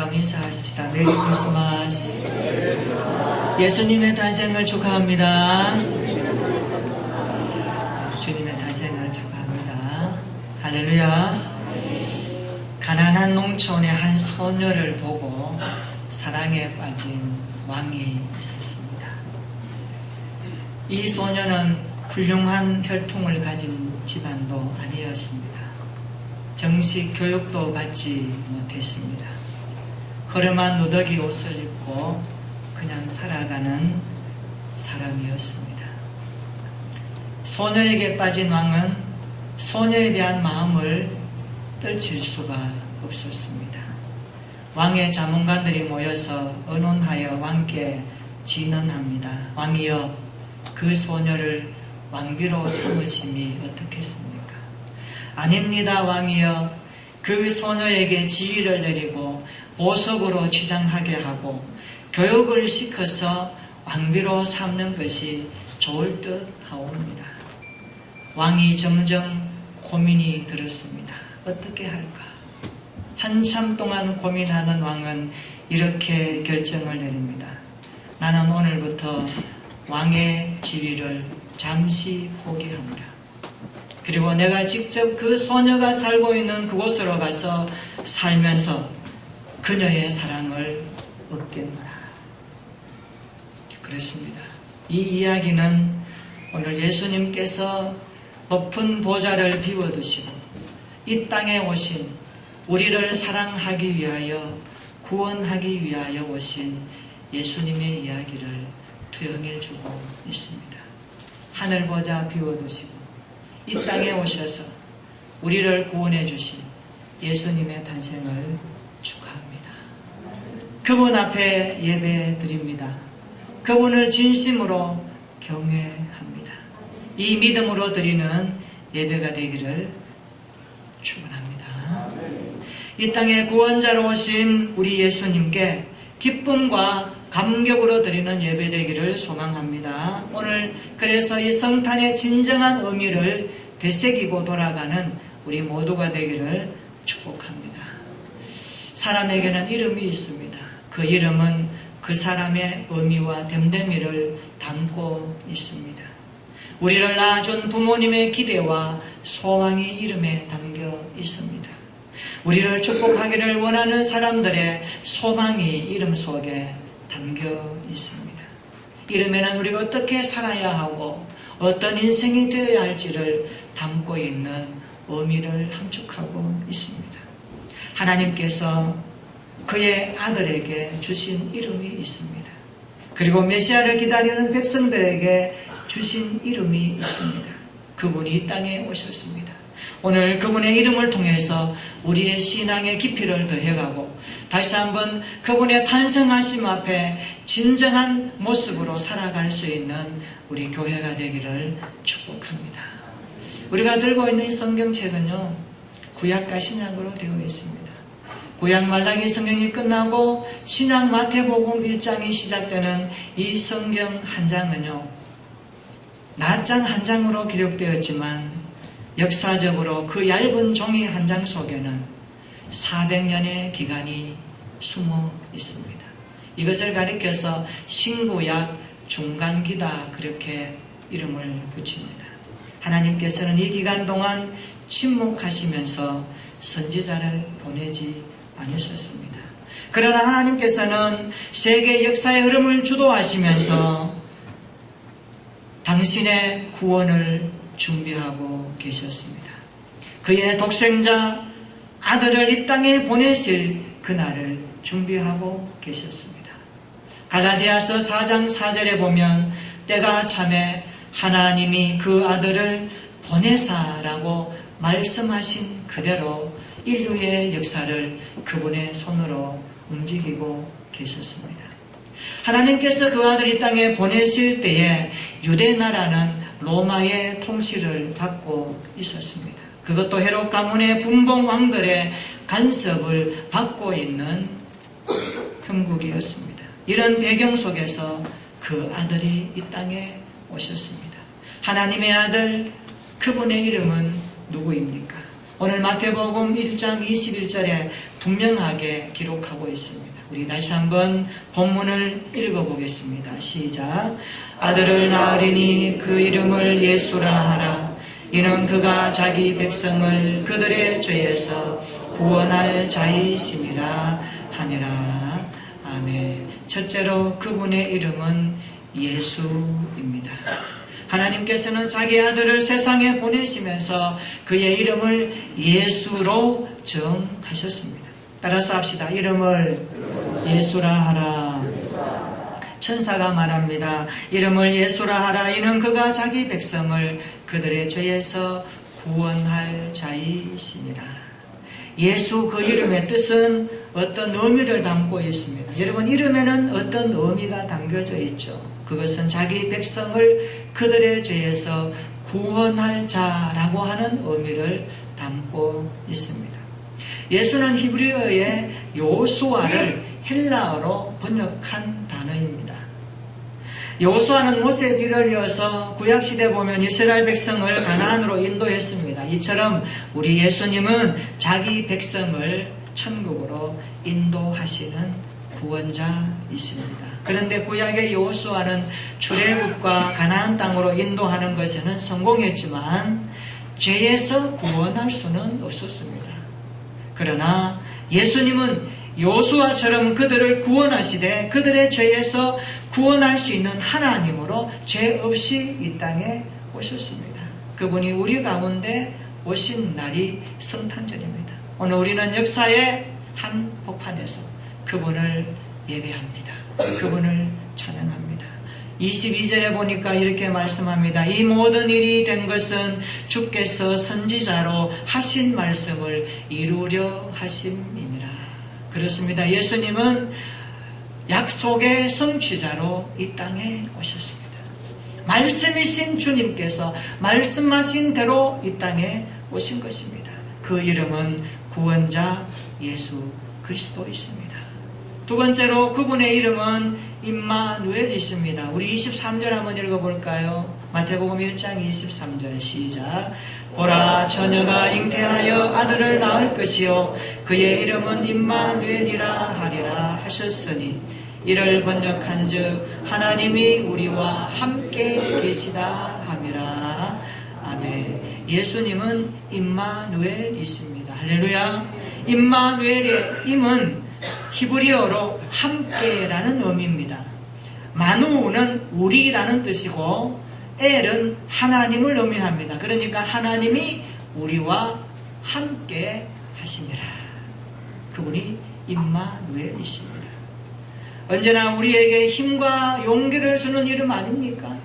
다음 인사하십시다. 메리 크리스마스. 예수님의 탄생을 축하합니다. 주님의 탄생을 축하합니다. 할렐루야. 가난한 농촌의 한 소녀를 보고 사랑에 빠진 왕이 있었습니다. 이 소녀는 훌륭한 혈통을 가진 집안도 아니었습니다. 정식 교육도 받지 못했습니다. 허름한 누더기 옷을 입고 그냥 살아가는 사람이었습니다. 소녀에게 빠진 왕은 소녀에 대한 마음을 떨칠 수가 없었습니다. 왕의 자문관들이 모여서 의논하여 왕께 진언합니다. 왕이여, 그 소녀를 왕비로 삼으심이 어떻겠습니까? 아닙니다, 왕이여. 그 소녀에게 지위를 내리고 보석으로 치장하게 하고 교육을 시켜서 왕비로 삼는 것이 좋을 듯 하옵니다. 왕이 점점 고민이 들었습니다. 어떻게 할까? 한참 동안 고민하는 왕은 이렇게 결정을 내립니다. 나는 오늘부터 왕의 지위를 잠시 포기합니다. 그리고 내가 직접 그 소녀가 살고 있는 그곳으로 가서 살면서 그녀의 사랑을 얻겠노라. 그렇습니다. 이 이야기는 오늘 예수님께서 높은 보좌를 비워두시고 이 땅에 오신 우리를 사랑하기 위하여 구원하기 위하여 오신 예수님의 이야기를 투영해주고 있습니다. 하늘 보좌 비워두시고 이 땅에 오셔서 우리를 구원해 주신 예수님의 탄생을 축하합니다. 그분 앞에 예배 드립니다. 그분을 진심으로 경외합니다. 이 믿음으로 드리는 예배가 되기를 축원합니다. 이 땅에 구원자로 오신 우리 예수님께 기쁨과 감격으로 드리는 예배 되기를 소망합니다. 오늘 그래서 이 성탄의 진정한 의미를 되새기고 돌아가는 우리 모두가 되기를 축복합니다. 사람에게는 이름이 있습니다. 그 이름은 그 사람의 의미와 됨됨이를 담고 있습니다. 우리를 낳아준 부모님의 기대와 소망이 이름에 담겨 있습니다. 우리를 축복하기를 원하는 사람들의 소망이 이름 속에 담겨 있습니다. 이름에는 우리가 어떻게 살아야 하고 어떤 인생이 되어야 할지를 담고 있는 의미를 함축하고 있습니다. 하나님께서 그의 아들에게 주신 이름이 있습니다. 그리고 메시아를 기다리는 백성들에게 주신 이름이 있습니다. 그분이 이 땅에 오셨습니다. 오늘 그분의 이름을 통해서 우리의 신앙의 깊이를 더해가고 다시 한번 그분의 탄생하심 앞에 진정한 모습으로 살아갈 수 있는 우리 교회가 되기를 축복합니다. 우리가 들고 있는 이 성경책은요, 구약과 신약으로 되어 있습니다. 구약 말라기 성경이 끝나고 신약 마태복음 1장이 시작되는 이 성경 한 장은요, 낱장 한 장으로 기록되었지만 역사적으로 그 얇은 종이 한 장 속에는 400년의 기간이 숨어 있습니다. 이것을 가리켜서 신구약 중간기다 그렇게 이름을 붙입니다. 하나님께서는 이 기간 동안 침묵하시면서 선지자를 보내지 않으셨습니다. 그러나 하나님께서는 세계 역사의 흐름을 주도하시면서 당신의 구원을 준비하고 계셨습니다. 그의 독생자 아들을 이 땅에 보내실 그날을 준비하고 계셨습니다. 갈라디아서 4장 4절에 보면 때가 참에 하나님이 그 아들을 보내사라고 말씀하신 그대로 인류의 역사를 그분의 손으로 움직이고 계셨습니다. 하나님께서 그 아들 이 땅에 보내실 때에 유대 나라는 로마의 통치를 받고 있었습니다. 그것도 헤롯 가문의 분봉 왕들의 간섭을 받고 있는 형국이었습니다. 이런 배경 속에서 그 아들이 이 땅에 오셨습니다. 하나님의 아들, 그분의 이름은 누구입니까? 오늘 마태복음 1장 21절에 분명하게 기록하고 있습니다. 우리 다시 한번 본문을 읽어보겠습니다. 시작. 아들을 낳으리니 그 이름을 예수라 하라. 이는 그가 자기 백성을 그들의 죄에서 구원할 자이심이라 하니라. 아멘. 첫째로 그분의 이름은 예수입니다. 하나님께서는 자기 아들을 세상에 보내시면서 그의 이름을 예수로 정하셨습니다. 따라서 합시다. 이름을 예수라 하라. 천사가 말합니다. 이름을 예수라 하라. 이는 그가 자기 백성을 그들의 죄에서 구원할 자이시니라. 예수 그 이름의 뜻은 어떤 의미를 담고 있습니다. 여러분, 이름에는 어떤 의미가 담겨져 있죠. 그것은 자기 백성을 그들의 죄에서 구원할 자라고 하는 의미를 담고 있습니다. 예수는 히브리어의 요수아를 헬라어로 번역한 단어입니다. 여호수아는 모세 뒤를 이어서 구약시대 보면 이스라엘 백성을 가나안으로 인도했습니다. 이처럼 우리 예수님은 자기 백성을 천국으로 인도하시는 구원자이십니다. 그런데 구약의 여호수아는 출애굽과 가나안 땅으로 인도하는 것에는 성공했지만 죄에서 구원할 수는 없었습니다. 그러나 예수님은 여호수아처럼 그들을 구원하시되 그들의 죄에서 구원할 수 있는 하나님으로 죄 없이 이 땅에 오셨습니다. 그분이 우리 가운데 오신 날이 성탄절입니다. 오늘 우리는 역사의 한 복판에서 그분을 예배합니다. 그분을 찬양합니다. 22절에 보니까 이렇게 말씀합니다. 이 모든 일이 된 것은 주께서 선지자로 하신 말씀을 이루려 하심이니라. 그렇습니다. 예수님은 약속의 성취자로 이 땅에 오셨습니다. 말씀이신 주님께서 말씀하신 대로 이 땅에 오신 것입니다. 그 이름은 구원자 예수 그리스도이십니다. 두 번째로 그분의 이름은 임마누엘이십니다. 우리 23절 한번 읽어볼까요? 마태복음 1장 23절 시작. 보라, 처녀가 잉태하여 아들을 낳을 것이요 그의 이름은 임마누엘이라 하리라 하셨으니 이를 번역한즉 하나님이 우리와 함께 계시다 함이라. 아멘. 예수님은 임마누엘이십니다. 할렐루야. 임마누엘의 임은 히브리어로 함께라는 의미입니다. 마누는 우리라는 뜻이고 엘은 하나님을 의미합니다. 그러니까 하나님이 우리와 함께 하시니라. 그분이 임마누엘이십니다. 언제나 우리에게 힘과 용기를 주는 이름 아닙니까?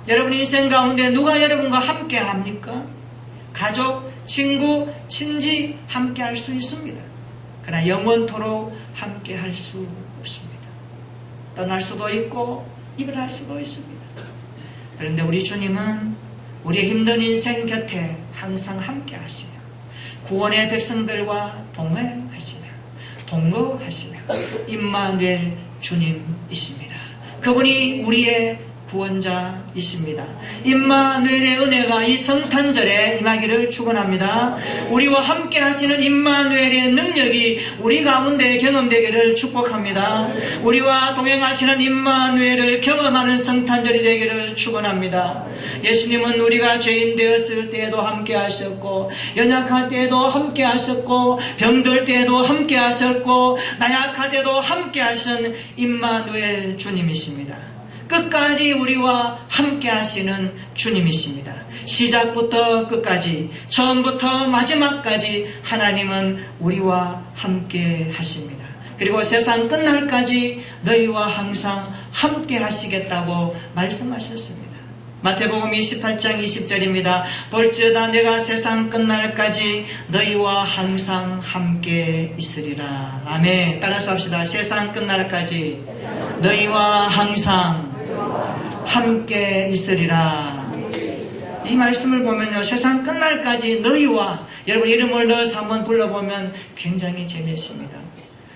여러분 인생 가운데 누가 여러분과 함께 합니까? 가족, 친구, 친지 함께 할 수 있습니다. 그러나 영원토록 함께 할 수 없습니다. 떠날 수도 있고 이별할 수도 있습니다. 그런데 우리 주님은 우리의 힘든 인생 곁에 항상 함께 하시며 구원의 백성들과 동행하시며 동거하시며 임마누엘 주님이십니다. 그분이 우리의 구원자이십니다. 임마누엘의 은혜가 이 성탄절에 임하기를 축원합니다. 우리와 함께 하시는 임마누엘의 능력이 우리 가운데 경험되기를 축복합니다. 우리와 동행하시는 임마누엘을 경험하는 성탄절이 되기를 축원합니다. 예수님은 우리가 죄인 되었을 때에도 함께 하셨고 연약할 때에도 함께 하셨고 병들 때에도 함께 하셨고 나약할 때도 함께 하신 임마누엘 주님이십니다. 끝까지 우리와 함께 하시는 주님이십니다. 시작부터 끝까지, 처음부터 마지막까지 하나님은 우리와 함께 하십니다. 그리고 세상 끝날까지 너희와 항상 함께 하시겠다고 말씀하셨습니다. 마태복음 28장 20절입니다. 볼지어다 내가 세상 끝날까지 너희와 항상 함께 있으리라. 아멘. 따라서 합시다. 세상 끝날까지 너희와 항상 함께 있으리라. 이 말씀을 보면요, 세상 끝날까지 너희와, 여러분 이름을 넣어서 한번 불러보면 굉장히 재미있습니다.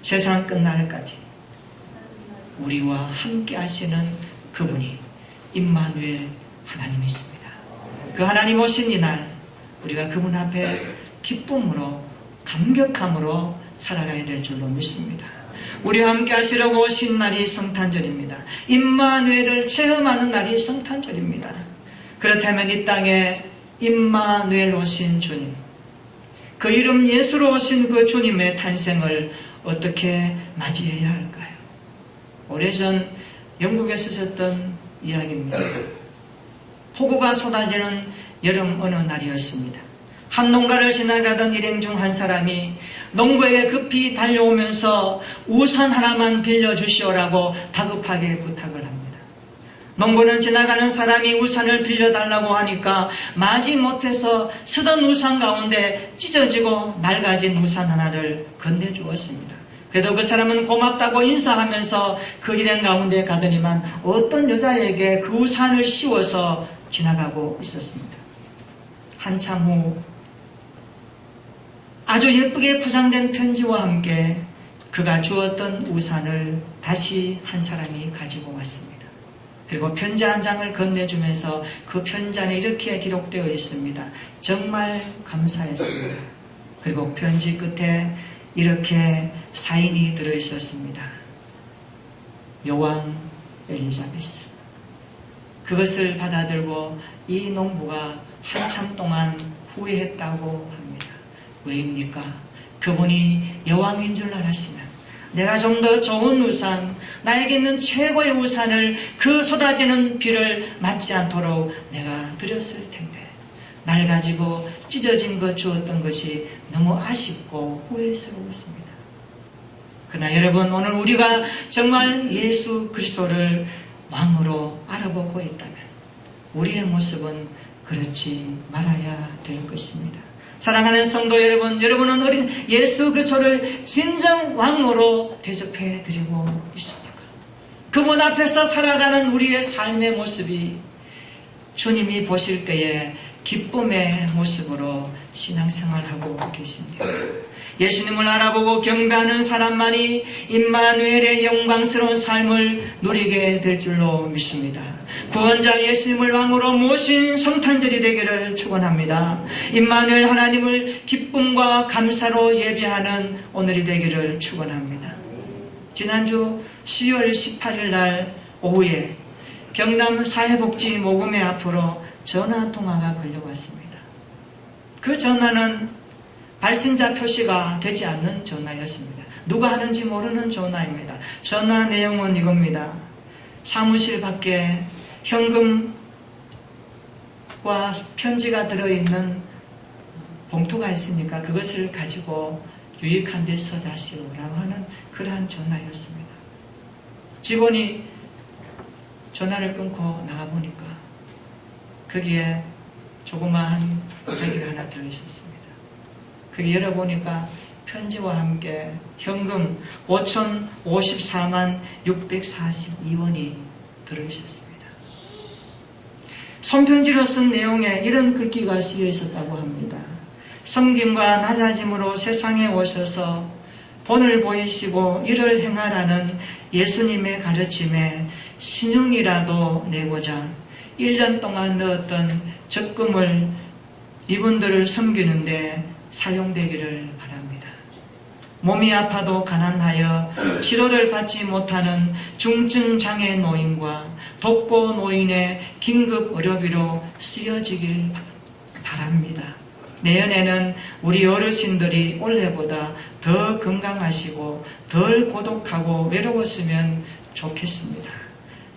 세상 끝날까지 우리와 함께 하시는 그분이 임마누엘 하나님이십니다. 그 하나님 오신 이날 우리가 그분 앞에 기쁨으로 감격함으로 살아가야 될 줄로 믿습니다. 우리와 함께 하시려고 오신 날이 성탄절입니다. 임마누엘을 체험하는 날이 성탄절입니다. 그렇다면 이 땅에 임마누엘 오신 주님, 그 이름 예수로 오신 그 주님의 탄생을 어떻게 맞이해야 할까요? 오래전 영국에서 있었던 이야기입니다. 폭우가 쏟아지는 여름 어느 날이었습니다. 한 농가를 지나가던 일행 중 한 사람이 농부에게 급히 달려오면서 우산 하나만 빌려주시오라고 다급하게 부탁을 합니다. 농부는 지나가는 사람이 우산을 빌려달라고 하니까 마지못해서 쓰던 우산 가운데 찢어지고 낡아진 우산 하나를 건네주었습니다. 그래도 그 사람은 고맙다고 인사하면서 그 일행 가운데 가더니만 어떤 여자에게 그 우산을 씌워서 지나가고 있었습니다. 한참 후 아주 예쁘게 포장된 편지와 함께 그가 주었던 우산을 다시 한 사람이 가지고 왔습니다. 그리고 편지 한 장을 건네주면서 그 편지 안에 이렇게 기록되어 있습니다. 정말 감사했습니다. 그리고 편지 끝에 이렇게 사인이 들어있었습니다. 여왕 엘리자베스. 그것을 받아들고 이 농부가 한참 동안 후회했다고 합니다. 왜입니까? 그분이 여왕인 줄 알았으면 내가 좀 더 좋은 우산, 나에게 있는 최고의 우산을 그 쏟아지는 비를 맞지 않도록 내가 드렸을 텐데 낡아지고 찢어진 것 주었던 것이 너무 아쉽고 후회스러웠습니다. 그러나 여러분, 오늘 우리가 정말 예수 그리스도를 왕으로 알아보고 있다면 우리의 모습은 그렇지 말아야 될 것입니다. 사랑하는 성도 여러분, 여러분은 어린 예수 그리스도를 진정 왕으로 대접해 드리고 있습니까? 그분 앞에서 살아가는 우리의 삶의 모습이 주님이 보실 때에 기쁨의 모습으로 신앙생활하고 계십니다. 예수님을 알아보고 경배하는 사람만이 임마누엘의 영광스러운 삶을 누리게 될 줄로 믿습니다. 구원자 예수님을 왕으로 모신 성탄절이 되기를 축원합니다. 임마누엘 하나님을 기쁨과 감사로 예배하는 오늘이 되기를 축원합니다. 지난주 10월 18일 날 오후에 경남 사회복지 모금회 앞으로 전화통화가 걸려왔습니다. 그 전화는 발신자 표시가 되지 않는 전화였습니다. 누가 하는지 모르는 전화입니다. 전화 내용은 이겁니다. 사무실 밖에 현금과 편지가 들어있는 봉투가 있으니까 그것을 가지고 유익한 데 써다시오라고 하는 그러한 전화였습니다. 직원이 전화를 끊고 나가보니까 거기에 조그마한 보자기가 하나 들어있었습니다. 그게 열어보니까 편지와 함께 현금 5,054만 642원이 들어있었습니다. 손편지로 쓴 내용에 이런 글귀가 쓰여 있었다고 합니다. 섬김과 낮아짐으로 세상에 오셔서 본을 보이시고 이를 행하라는 예수님의 가르침에 신용이라도 내고자 1년 동안 넣었던 적금을 이분들을 섬기는데 사용되기를 바랍니다. 몸이 아파도 가난하여 치료를 받지 못하는 중증 장애 노인과 독거 노인의 긴급 의료비로 쓰여지길 바랍니다. 내년에는 우리 어르신들이 올해보다 더 건강하시고 덜 고독하고 외로웠으면 좋겠습니다.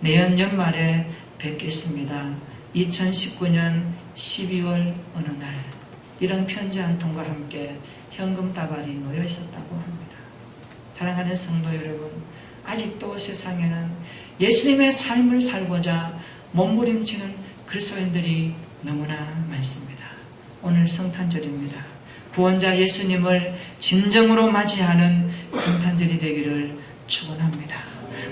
내년 연말에 뵙겠습니다. 2019년 12월 어느 날 이런 편지 한 통과 함께 현금 다발이 놓여 있었다고 합니다. 사랑하는 성도 여러분, 아직도 세상에는 예수님의 삶을 살고자 몸부림치는 그리스도인들이 너무나 많습니다. 오늘 성탄절입니다. 구원자 예수님을 진정으로 맞이하는 성탄절이 되기를 축원합니다.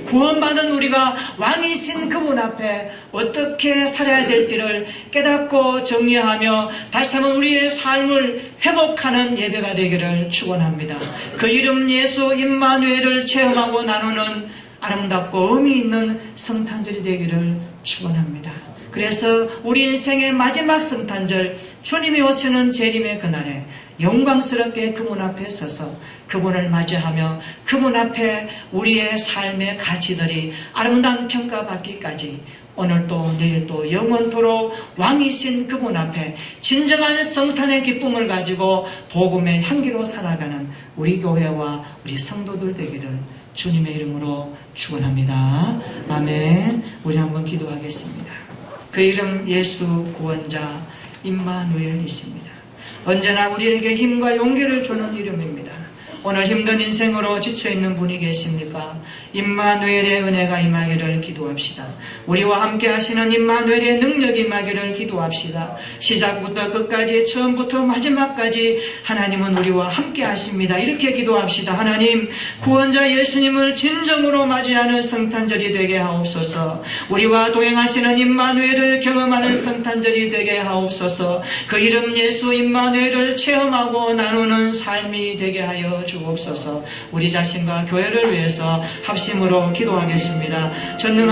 구원받은 우리가 왕이신 그분 앞에 어떻게 살아야 될지를 깨닫고 정리하며 다시 한번 우리의 삶을 회복하는 예배가 되기를 축원합니다. 그 이름 예수 임마누엘을 체험하고 나누는 아름답고 의미 있는 성탄절이 되기를 축원합니다. 그래서 우리 인생의 마지막 성탄절 주님이 오시는 재림의 그날에 영광스럽게 그분 앞에 서서 그분을 맞이하며 그분 앞에 우리의 삶의 가치들이 아름다운 평가받기까지 오늘도 내일도 영원토록 왕이신 그분 앞에 진정한 성탄의 기쁨을 가지고 복음의 향기로 살아가는 우리 교회와 우리 성도들 되기를 주님의 이름으로 축원합니다. 아멘. 우리 한번 기도하겠습니다. 그 이름 예수 구원자 임마누엘이십니다. 언제나 우리에게 힘과 용기를 주는 이름입니다. 오늘 힘든 인생으로 지쳐있는 분이 계십니까? 임마누엘의 은혜가 임하기를 기도합시다. 우리와 함께 하시는 임마누엘의 능력이 임하기를 기도합시다. 시작부터 끝까지 처음부터 마지막까지 하나님은 우리와 함께 하십니다. 이렇게 기도합시다. 하나님, 구원자 예수님을 진정으로 맞이하는 성탄절이 되게 하옵소서. 우리와 동행하시는 임마누엘을 경험하는 성탄절이 되게 하옵소서. 그 이름 예수 임마누엘을 체험하고 나누는 삶이 되게 하여 주옵소서. 우리 자신과 교회를 위해서 합심으로 기도하겠습니다. 전능한